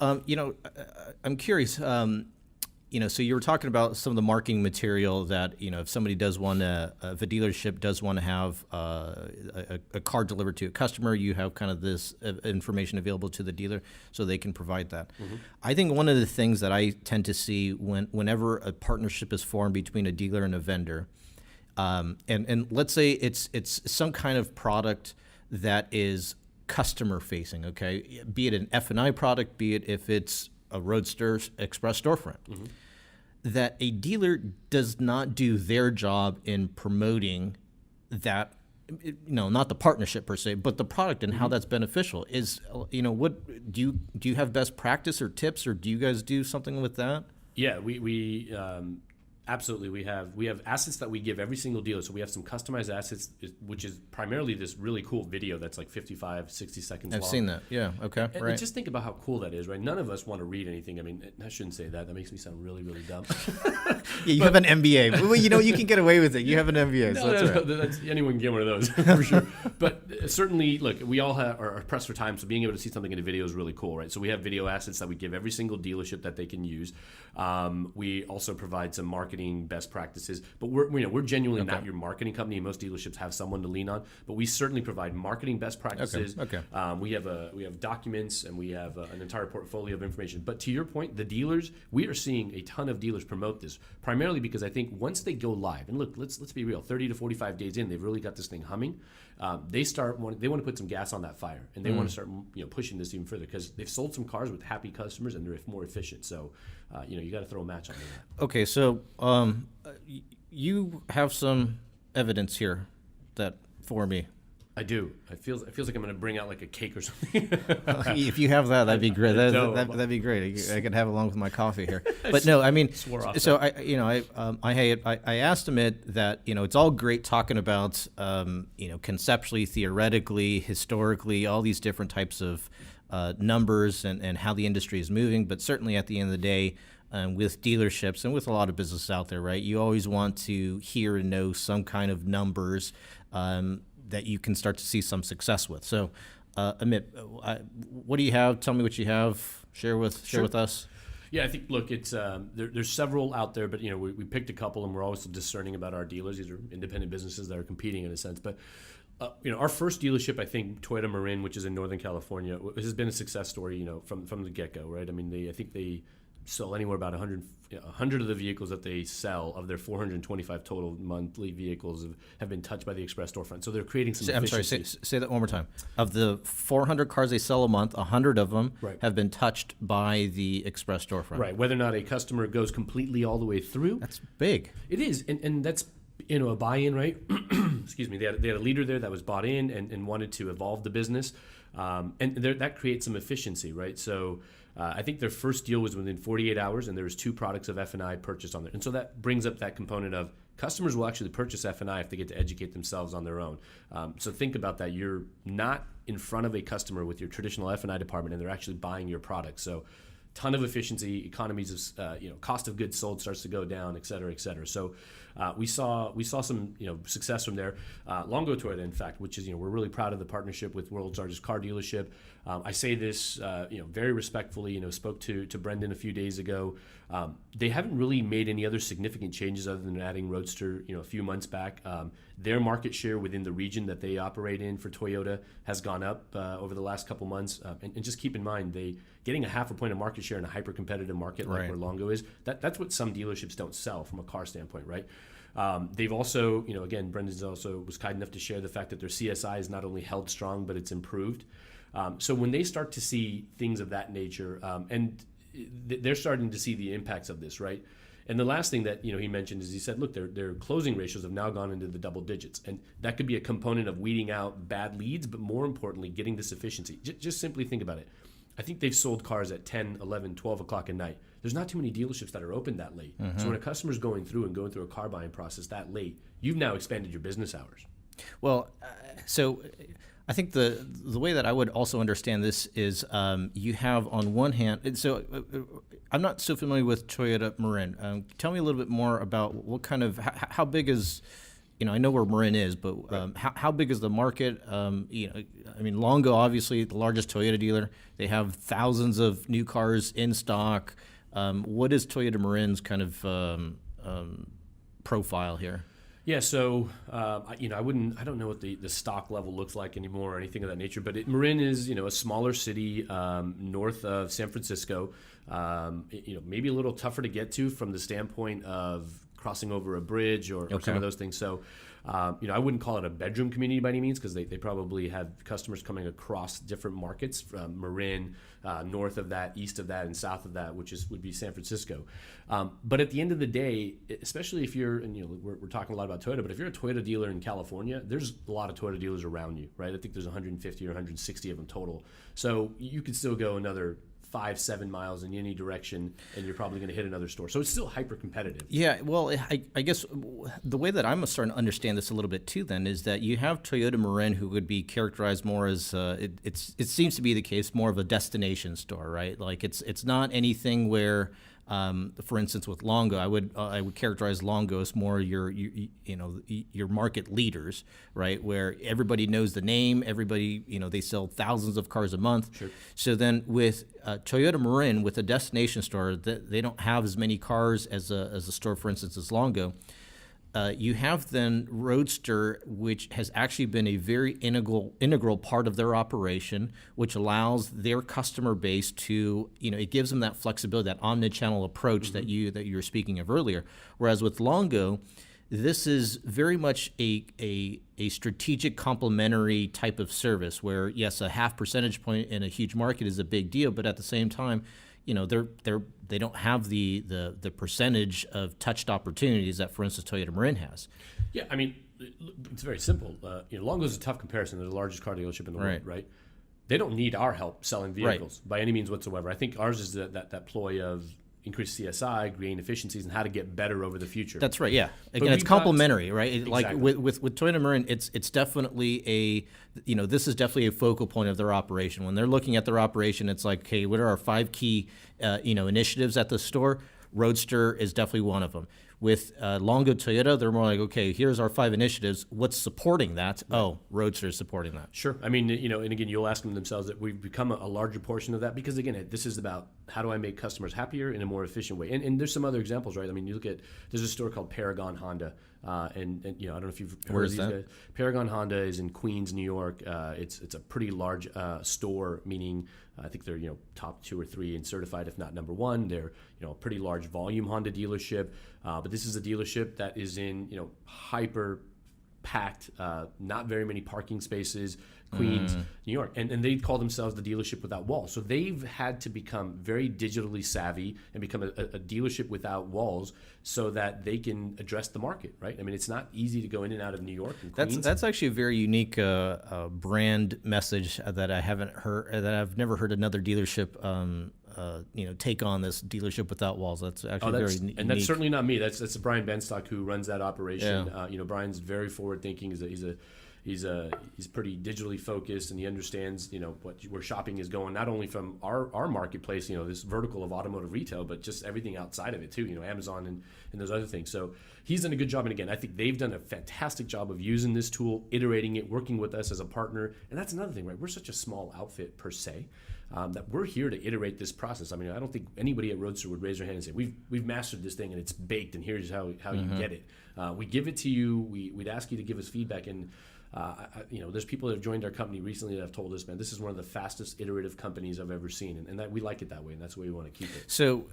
I'm curious. So you were talking about some of the marketing material that if somebody does want to, if a dealership does want to have a car delivered to a customer, you have kind of this information available to the dealer so they can provide that. Mm-hmm. I think one of the things that I tend to see whenever a partnership is formed between a dealer and a vendor. And let's say it's some kind of product that is customer facing, okay? Be it an F&I product, be it if it's a Roadster Express storefront. Mm-hmm. That a dealer does not do their job in promoting that, not the partnership per se, but the product and how that's beneficial. Is, what do you have best practice or tips, or do you guys do something with that? Yeah, we absolutely. We have assets that we give every single dealer. So we have some customized assets, which is primarily this really cool video that's like 55, 60 seconds long. I've seen that. Yeah. Okay. And just think about how cool that is, right? None of us want to read anything. I mean, I shouldn't say that. That makes me sound really, really dumb. Yeah, you have an MBA. Well, you can get away with it. You have an MBA. So that's anyone can get one of those for sure. But certainly, look, we all are pressed for time. So being able to see something in a video is really cool, right? So we have video assets that we give every single dealership that they can use. We also provide some marketing best practices, but we're genuinely not your marketing company. Most dealerships have someone to lean on, but we certainly provide marketing best practices. Okay. We have documents and we have an entire portfolio of information. But to your point, the dealers, we are seeing a ton of dealers promote this primarily because I think once they go live, and look, let's be real, 30 to 45 days in, they've really got this thing humming. They want to put some gas on that fire, and they want to start pushing this even further because they've sold some cars with happy customers and they're more efficient. So you got to throw a match on that. Okay, so you have some evidence here that for me. I do. It feels like I'm going to bring out like a cake or something. If you have that, that'd be great. That'd be great. I could have it along with my coffee here. But no, I mean, so I asked Amit that it's all great talking about conceptually, theoretically, historically, all these different types of numbers and how the industry is moving. But certainly at the end of the day, with dealerships and with a lot of businesses out there, right? You always want to hear and know some kind of numbers that you can start to see some success with. So, Amit, what do you have? Tell me what you have. Share with us. Yeah, I think, look, it's there's several out there, but we picked a couple, and we're always discerning about our dealers. These are independent businesses that are competing in a sense. But our first dealership, I think Toyota Marin, which is in Northern California, has been a success story, from the get-go, right? I mean, I think they sell anywhere about 100 of the vehicles that they sell of their 425 total monthly vehicles have been touched by the express storefront. So they're creating some efficiency. I'm sorry, say that one more time. Of the 400 cars they sell a month, 100 of them have been touched by the express storefront. Right. Whether or not a customer goes completely all the way through. That's big. It is. And that's a buy-in, right? Excuse me. They had a leader there that was bought in and wanted to evolve the business. And that creates some efficiency, right? So I think their first deal was within 48 hours, and there was 2 products of F&I purchased on there. And so that brings up that component of customers will actually purchase F&I if they get to educate themselves on their own. So think about that. You're not in front of a customer with your traditional F&I department, and they're actually buying your product. So ton of efficiency, economies of cost of goods sold starts to go down, et cetera, et cetera. So we saw some success from there. Longo Toyota, in fact, which is we're really proud of the partnership with world's largest car dealership. I say this very respectfully. Spoke to Brendan a few days ago. They haven't really made any other significant changes other than adding Roadster a few months back. Their market share within the region that they operate in for Toyota has gone up over the last couple months. And just keep in mind, getting a half a point of market share in a hyper-competitive market like where Longo is, that's what some dealerships don't sell from a car standpoint, right? They've also, again, Brendan's also was kind enough to share the fact that their CSI is not only held strong, but it's improved. So when they start to see things of that nature, and they're starting to see the impacts of this, right? And the last thing that he mentioned is he said, look, their closing ratios have now gone into the double digits, and that could be a component of weeding out bad leads, but more importantly, getting this efficiency. Just simply think about it. I think they've sold cars at 10, 11, 12 o'clock at night. There's not too many dealerships that are open that late. Mm-hmm. So when a customer's going through a car buying process that late, you've now expanded your business hours. Well, so I think the way that I would also understand this is you have on one hand, so I'm not so familiar with Toyota Marin. Tell me a little bit more about what kind of, how big is, I know where Marin is, but how big is the market? Longo, obviously the largest Toyota dealer. They have thousands of new cars in stock. What is Toyota Marin's kind of profile here? Yeah, so I don't know what the stock level looks like anymore or anything of that nature, but Marin is a smaller city north of San Francisco. Maybe a little tougher to get to from the standpoint of crossing over a bridge or some of those things. So I wouldn't call it a bedroom community by any means, because they probably have customers coming across different markets from Marin, north of that, east of that, and south of that, would be San Francisco. But at the end of the day, especially if you're, and we're talking a lot about Toyota, but if you're a Toyota dealer in California, there's a lot of Toyota dealers around you, right? I think there's 150 or 160 of them total. So you could still go another 5-7 miles in any direction, and you're probably going to hit another store. So it's still hyper competitive. Yeah, well, I guess the way that I'm starting to understand this a little bit too, then, is that you have Toyota Marin, who would be characterized more as it seems to be the case, more of a destination store, right? Like it's not anything where. For instance, with Longo, I would characterize Longo as more your market leaders, right? Where everybody knows the name, everybody they sell thousands of cars a month. Sure. So then with Toyota Marin, with a destination store, they don't have as many cars as a store, for instance, as Longo. You have then Roadster, which has actually been a very integral part of their operation, which allows their customer base to, it gives them that flexibility, that omnichannel approach that you were speaking of earlier. Whereas with Longo, this is very much a strategic complementary type of service where, yes, a half percentage point in a huge market is a big deal, but at the same time, they don't have the percentage of touched opportunities that, for instance, Toyota Marin has. Yeah, I mean, it's very simple. Longo's a tough comparison. They're the largest car dealership in the world, right? They don't need our help selling vehicles by any means whatsoever. I think ours is that ploy of increased CSI, gain efficiencies, and how to get better over the future. That's right. Yeah, again, it's complementary, right? Exactly. Like with Toyota Marin, it's definitely this is definitely a focal point of their operation. When they're looking at their operation, it's like, okay, what are our 5 key initiatives at the store? Roadster is definitely one of them. With Longo Toyota, they're more like, okay, here's our 5 initiatives. What's supporting that? Right. Oh, Roadster is supporting that. Sure. I mean, and again, you'll ask them themselves that we've become a larger portion of that because, again, this is about how do I make customers happier in a more efficient way. And there's some other examples, right? I mean, you look at, there's a store called Paragon Honda. And I don't know if you've heard of these guys. Paragon Honda is in Queens, New York. It's a pretty large store, meaning I think they're top 2 or 3 and certified, if not number 1. They're a pretty large volume Honda dealership, but this is a dealership that is in hyper packed, not very many parking spaces, Queens, New York. And they call themselves the dealership without walls. So they've had to become very digitally savvy and become a dealership without walls so that they can address the market, right? I mean, it's not easy to go in and out of New York and Queens. That's actually a very unique brand message that I haven't heard, that I've never heard another dealership take on this dealership without walls. That's actually very unique. And that's certainly not me. That's Brian Benstock who runs that operation. Yeah. Brian's very forward thinking. He's pretty digitally focused, and he understands where shopping is going, not only from our marketplace, this vertical of automotive retail, but just everything outside of it too, Amazon and those other things. So he's done a good job, and again, I think they've done a fantastic job of using this tool, iterating it, working with us as a partner. And that's another thing, right? We're such a small outfit per se, that we're here to iterate this process. I mean, I don't think anybody at Roadster would raise their hand and say, we've mastered this thing and it's baked and here's how you get it. We give it to you. We'd ask you to give us feedback, and there's people that have joined our company recently that have told us, man, this is one of the fastest iterative companies I've ever seen, and that we like it that way, and that's the way we want to keep it. So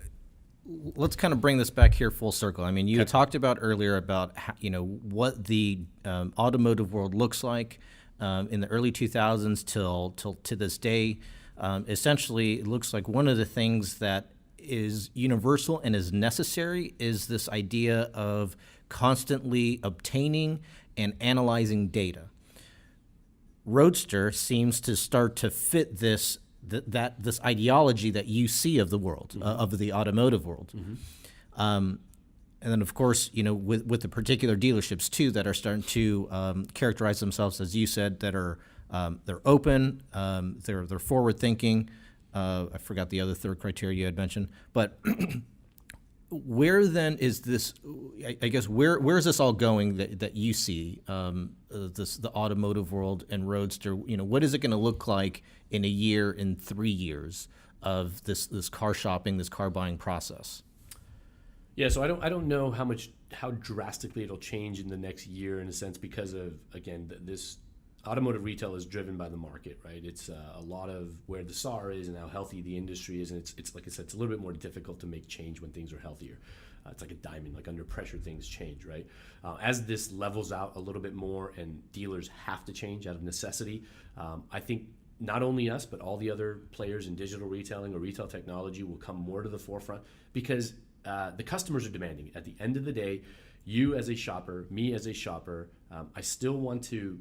let's kind of bring this back here full circle. I mean, you had talked about earlier about what the automotive world looks like in the early 2000s till to this day. Essentially, it looks like one of the things that is universal and is necessary is this idea of constantly obtaining and analyzing data. Roadster seems to start to fit this ideology that you see of the world, of the automotive world. And then, of course, with the particular dealerships too that are starting to characterize themselves, as you said, that are they're open, they're forward thinking. I forgot the other third criteria you had mentioned, but where then is this? I guess where is this all going that you see the automotive world and Roadster? What is it going to look like in a year, in 3 years of this car shopping, this car buying process? Yeah, so I don't know how drastically it'll change in the next year, in a sense, because of, again, this automotive retail is driven by the market, right? It's a lot of where the SAR is and how healthy the industry is, and it's like I said, it's a little bit more difficult to make change when things are healthier. It's like a diamond, like under pressure things change, right? As this levels out a little bit more and dealers have to change out of necessity, I think not only us, but all the other players in digital retailing or retail technology will come more to the forefront, because the customers are demanding it. At the end of the day, you as a shopper, me as a shopper, I still want to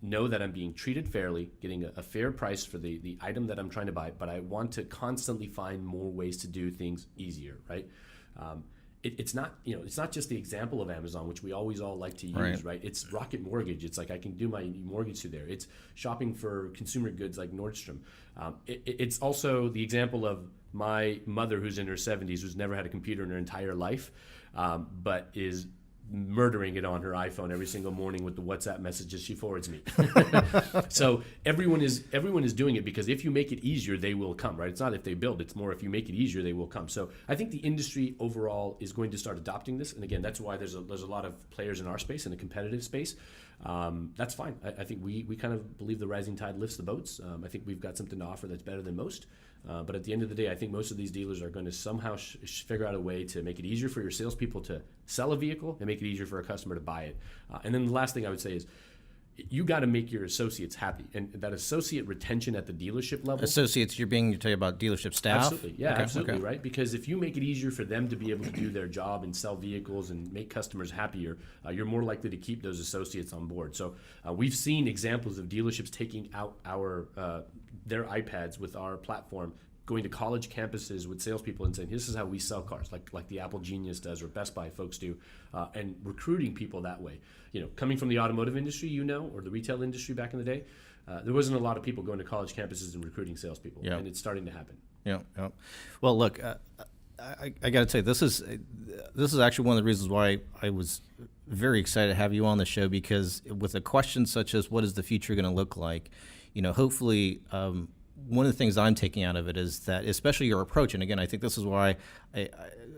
know that I'm being treated fairly, getting a fair price for the item that I'm trying to buy, but I want to constantly find more ways to do things easier, right? It's not just the example of Amazon, which we always all like to use, right? It's Rocket Mortgage. It's like I can do my mortgage through there. It's shopping for consumer goods like Nordstrom. It's also the example of my mother, who's in her 70s, who's never had a computer in her entire life, but is murdering it on her iPhone every single morning with the WhatsApp messages she forwards me. So everyone is doing it, because if you make it easier, they will come, right? It's not if they build, it's more if you make it easier, they will come. So I think the industry overall is going to start adopting this. And again, that's why there's a lot of players in our space, in a competitive space. That's fine. I think we kind of believe the rising tide lifts the boats. I think we've got something to offer that's better than most. But at the end of the day, I think most of these dealers are going to somehow figure out a way to make it easier for your salespeople to sell a vehicle and make it easier for a customer to buy it. And then the last thing I would say is, you got to make your associates happy, and that associate retention at the dealership level. Associates, you're talking about dealership staff? Absolutely, yeah, Okay, absolutely, okay. right? Because if you make it easier for them to be able to do their job and sell vehicles and make customers happier, you're more likely to keep those associates on board. So we've seen examples of dealerships taking out their iPads with our platform, going to college campuses with salespeople and saying, "This is how we sell cars," like the Apple Genius does or Best Buy folks do, and recruiting people that way. Coming from the automotive industry, or the retail industry back in the day, there wasn't a lot of people going to college campuses and recruiting salespeople, and it's starting to happen. Yeah. Well, look, I got to tell you, this is actually one of the reasons why I was very excited to have you on the show, because with a question such as what is the future going to look like, hopefully. One of the things I'm taking out of it is that, especially your approach, and again, I think this is why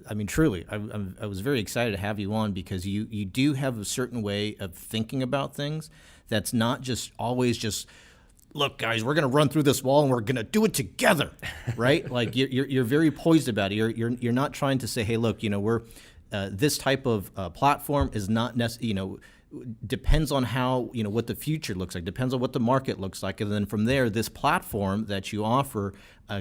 I mean, truly, I was very excited to have you on, because you do have a certain way of thinking about things that's not just always just, look, guys, we're going to run through this wall and we're going to do it together, right? Like you're very poised about it. You're not trying to say, hey, look, we're this type of platform is not necessarily, depends on how, what the future looks like, depends on what the market looks like. And then from there, this platform that you offer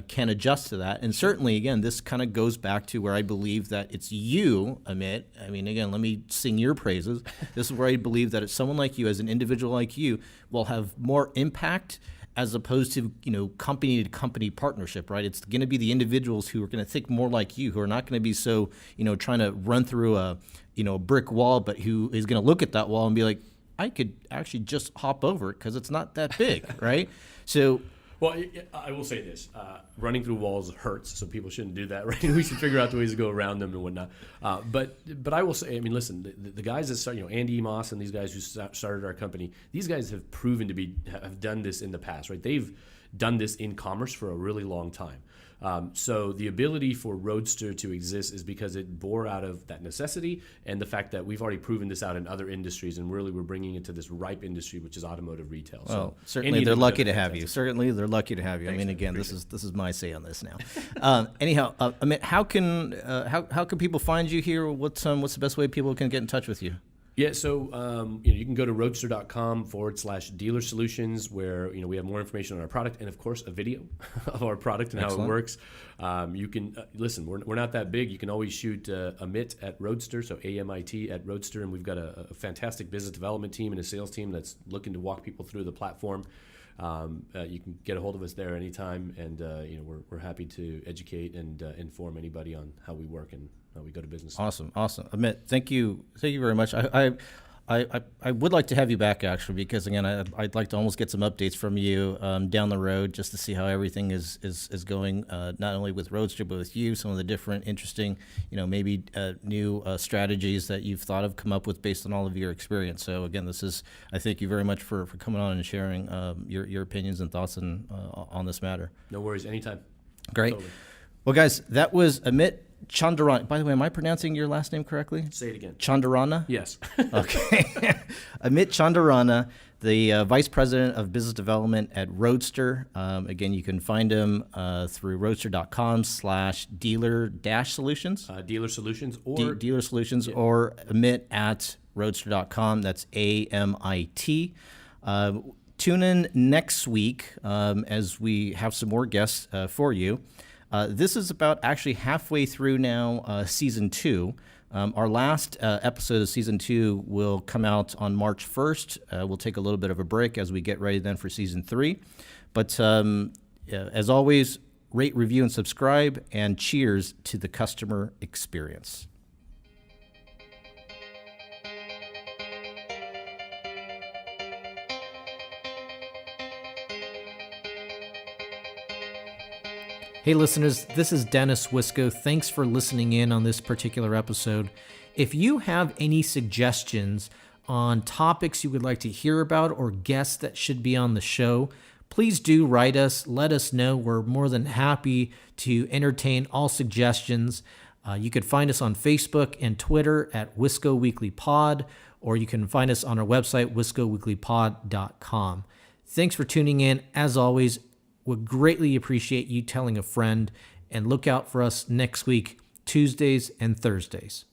can adjust to that. And certainly, again, this kind of goes back to where I believe that it's you, Amit. I mean, again, let me sing your praises. This is where I believe that it's someone like you, as an individual like you, will have more impact as opposed to, company to company partnership, right? It's going to be the individuals who are going to think more like you, who are not going to be so, trying to run through a brick wall, but who is going to look at that wall and be like, I could actually just hop over it because it's not that big, right? So, well, I will say this: running through walls hurts, so people shouldn't do that, right? We should figure out the ways to go around them and whatnot. But I will say, I mean, listen, the guys that start, Andy Moss and these guys who started our company, these guys have proven to have done this in the past, right? They've done this in commerce for a really long time. So the ability for Roadster to exist is because it bore out of that necessity and the fact that we've already proven this out in other industries, and really we're bringing it to this ripe industry, which is automotive retail. Well, certainly they're lucky to have you. Certainly they're lucky to have you. Thanks, I mean, again, this is my say on this now. Anyhow, Amit, how can people find you here? What's the best way people can get in touch with you? Yeah, so you can go to roadster.com/dealer solutions, where we have more information on our product and, of course, a video of our product and Excellent. how it works. You can listen. We're not that big. You can always shoot Amit at Roadster, so AMIT at Roadster, and we've got a fantastic business development team and a sales team that's looking to walk people through the platform. You can get a hold of us there anytime, and we're happy to educate and inform anybody on how we work and how we go to business. Awesome. Amit, thank you very much. I would like to have you back, actually, because again, I'd like to almost get some updates from you down the road, just to see how everything is going, not only with Roadster but with you, some of the different interesting, maybe new strategies that you've thought of, come up with based on all of your experience. So again, I thank you very much for coming on and sharing your opinions and thoughts on this matter. No worries, anytime. Great. Totally. Well, guys, that was Amit Chandarana. By the way, am I pronouncing your last name correctly? Say it again. Chandarana? Yes. Okay. Amit Chandarana, the Vice President of Business Development at Roadster. Again, you can find him through roadster.com/dealer-solutions. Dealer Solutions or... Dealer Solutions, yeah. Or Amit at roadster.com. That's AMIT. Tune in next week as we have some more guests for you. This is about actually halfway through now, Season 2. Our last episode of Season 2 will come out on March 1st. We'll take a little bit of a break as we get ready then for Season 3. But as always, rate, review, and subscribe, and cheers to the customer experience. Hey listeners, this is Dennis Wisco. Thanks for listening in on this particular episode. If you have any suggestions on topics you would like to hear about or guests that should be on the show, please do write us. Let us know. We're more than happy to entertain all suggestions. You could find us on Facebook and Twitter at Wisco Weekly Pod, or you can find us on our website, wiscoweeklypod.com. Thanks for tuning in. As always, would greatly appreciate you telling a friend, and look out for us next week, Tuesdays and Thursdays.